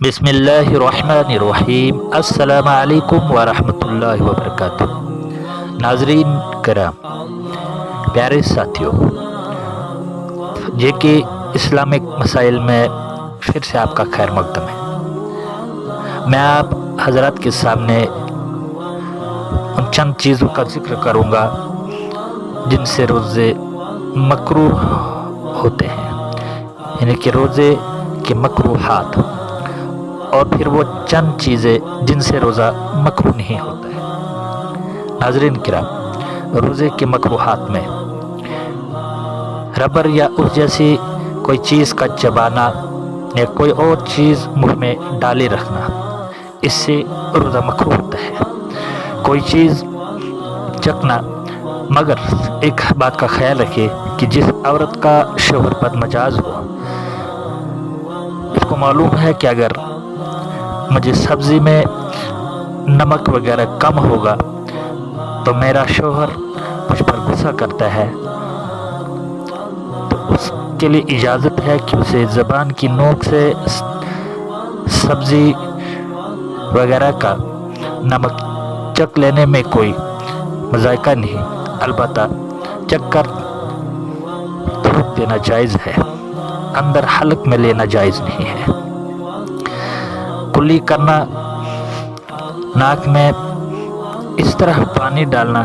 बिस्मिल्लाहिर्रहमानिर्रहीम। अस्सलाम वालेकुम वरहमतुल्लाहि वबरकातुह। नाजरीन करम, प्यारे साथियों, जे के इस्लामिक मसाइल में फिर से आपका खैर मकदम है। मैं आप हजरत के सामने उन चंद चीज़ों का जिक्र करूँगा जिनसे रोज़े मकरूह होते हैं, यानी कि रोज़े के मकरूहात, और फिर वो चंद चीज़ें जिनसे रोज़ा मकरूह नहीं होता है। नाज़रीन किराम, रोज़े के मकरूहात में रबर या उस जैसी कोई चीज़ का चबाना या कोई और चीज़ मुंह में डाले रखना, इससे रोज़ा मकरूह होता है। कोई चीज़ चखना, मगर एक बात का ख्याल रखिए कि जिस औरत का शोहर बदमजाज हो, उसको मालूम है कि अगर मुझे सब्ज़ी में नमक वगैरह कम होगा तो मेरा शोहर मुझ पर गुस्सा करता है, तो उसके लिए इजाज़त है कि उसे ज़बान की नोक से सब्ज़ी वगैरह का नमक चख लेने में कोई मज़ायका नहीं, अलबत्ता चख कर थूक देना जायज़ है, अंदर हलक में लेना जायज़ नहीं है। कुल्ली करना, नाक में इस तरह पानी डालना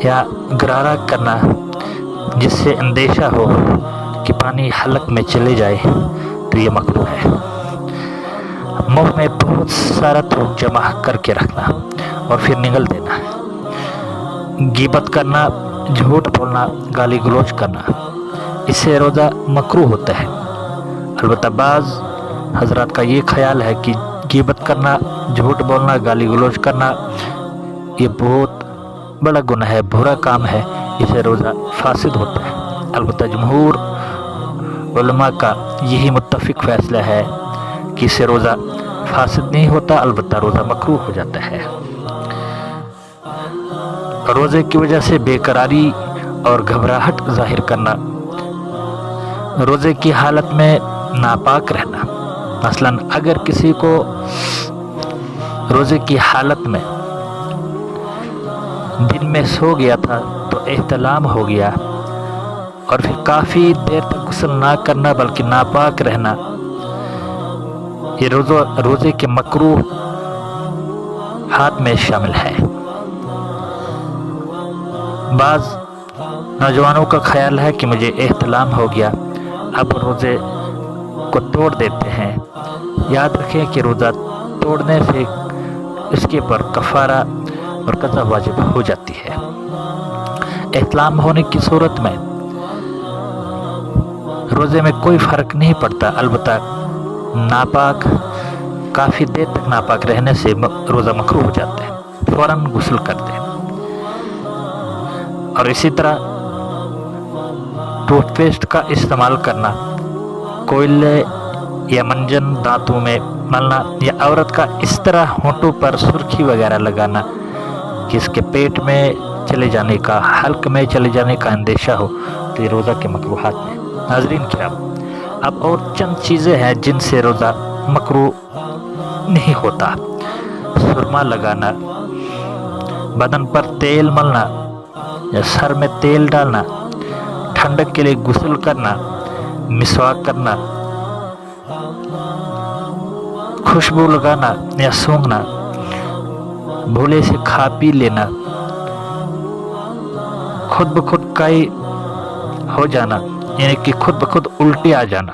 या गरारा करना जिससे अंदेशा हो कि पानी हलक में चले जाए, तो ये मकरूह है। मुंह में बहुत सारा थूक जमा करके रखना और फिर निगल देना। गीबत करना, झूठ बोलना, गाली गलौज करना, इससे रोज़ा मकरूह होता है। अलबत्ता बाज़ हजरात का ये ख्याल है कि गीबत करना, झूठ बोलना, गाली गलौज करना ये बहुत बड़ा गुनाह है, बुरा काम है, इससे रोज़ा फासिद होता है। अलबत्ता जमहूर उलमा का यही मुत्तफिक फ़ैसला है कि इससे रोज़ा फासिद नहीं होता, अलबत्ता रोज़ा मकरूह हो जाता है। रोज़े की वजह से बेकरारी और घबराहट ज़ाहिर करना, रोज़े की हालत में नापाक रहना, मसलन अगर किसी को रोज़े की हालत में दिन में सो गया था तो एहतलाम हो गया और फिर काफ़ी देर तक गुस्ल ना करना बल्कि नापाक रहना, ये रोज़े के मकरूह हाथ में शामिल है। बाज़ नौजवानों का ख्याल है कि मुझे एहतलाम हो गया, अब रोज़े को तोड़ देते हैं। याद रखें कि रोज़ा तोड़ने से इसके पर कफ़ारा और क़ज़ा वाजिब हो जाती है। एहतलाम होने की सूरत में रोज़े में कोई फ़र्क नहीं पड़ता, अलबत्ता नापाक काफ़ी देर तक नापाक रहने से रोज़ा मकरूह हो जाता है, फ़ौरन गुस्ल कर दें। और इसी तरह टूथपेस्ट का इस्तेमाल करना, कोयले या मंजन दांतों में मलना, या औरत का इस तरह होंठों पर सुर्खी वगैरह लगाना कि इसके पेट में चले जाने का, हल्क में चले जाने का अंदेशा हो, तो ये रोज़ा के मकरूहात में। नाज़रीन किराम, अब और चंद चीज़ें हैं जिनसे रोज़ा मकरूह नहीं होता। सुरमा लगाना, बदन पर तेल मलना या सर में तेल डालना, ठंडक के लिए गुस्ल करना, मिसवाक करना, खुशबू लगाना या सूंघना, भूले से खा पी लेना, खुद ब खुद काई हो जाना, यानी कि खुद ब खुद उल्टी आ जाना,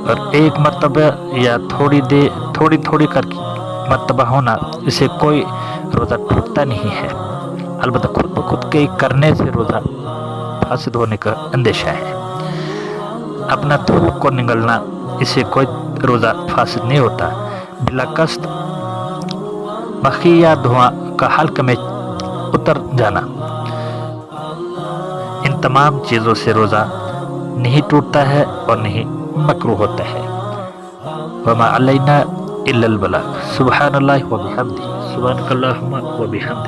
और एक मर्तबा या थोड़ी थोड़ी करके मर्तबा होना, इसे कोई रोज़ा टूटता नहीं है। अलबत्ता खुद ब खुद के करने से रोज़ा फासिद होने का अंदेशा है। अपना थूक को निगलना, इससे कोई रोज़ा फासिद नहीं होता। बिला कष्ट मक्खी या धुआं का हल्क में उतर जाना, इन तमाम चीज़ों से रोज़ा नहीं टूटता है और नहीं मकरूह होता है। वमा अलैना इल्लल बलाग। सुब्हानल्लाहि व बिहम्दिही, सुब्हानकल्लाहुम्मा व बिहम्दिक।